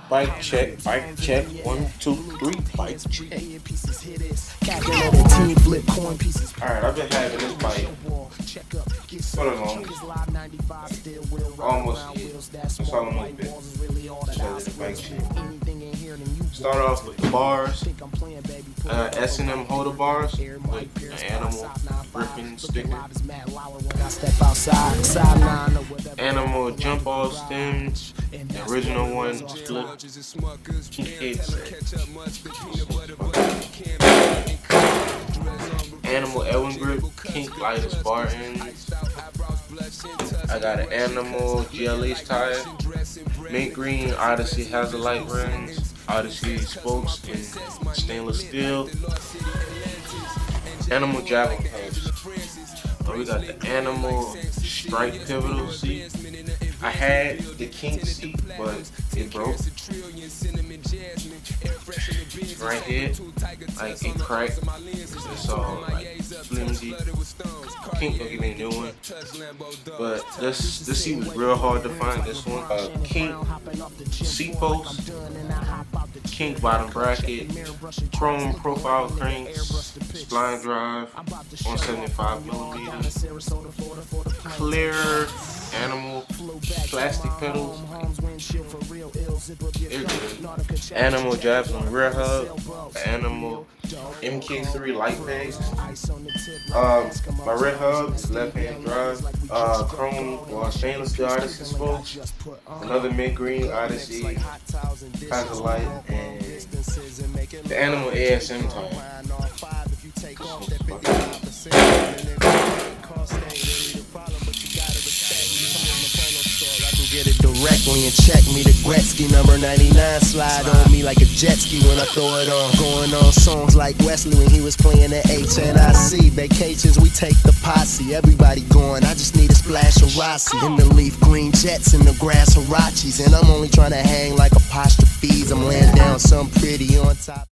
Bike check, 1, 2, 3, bike check. Alright, I've been having this bike for the longest. Almost a year. That's all I'm bit. Because the bike check. Start off with the bars. S&M holder bars with an animal gripping sticker. Animal jump off stems. The original one flip. Animal Elwin grip, kink lighter spar ends. I got an animal GLH tire. Mint green Odyssey Hazardlight rims. Odyssey spokes in stainless steel. Animal javelin post. We got the animal stripe pivotal seat. I had the kink seat, but it broke. Right here, like it cracked. It's all like flimsy. Kink gonna give me a new one. But this seat was real hard to find. This one, kink seat post, kink bottom bracket, chrome profile cranks, spline drive, 175mm, clear animal plastic pedals. They're good. Animal jabs on rear hub, animal MK3 light bags. My rear hub is left-hand drive. Chrome or stainless steel Odyssey spokes. Another mint green Odyssey Hazardlight, and the animal ASM tire. Get it directly and check me. The Gretzky number 99 slide on me like a jet ski when I throw it on. Going on songs like Wesley when he was playing at HNIC. Vacations, we take the posse. Everybody going, I just need a splash of Rossi. In the leaf green jets, in the grass Hirachis. And I'm only trying to hang like apostrophes. I'm laying down some pretty on top.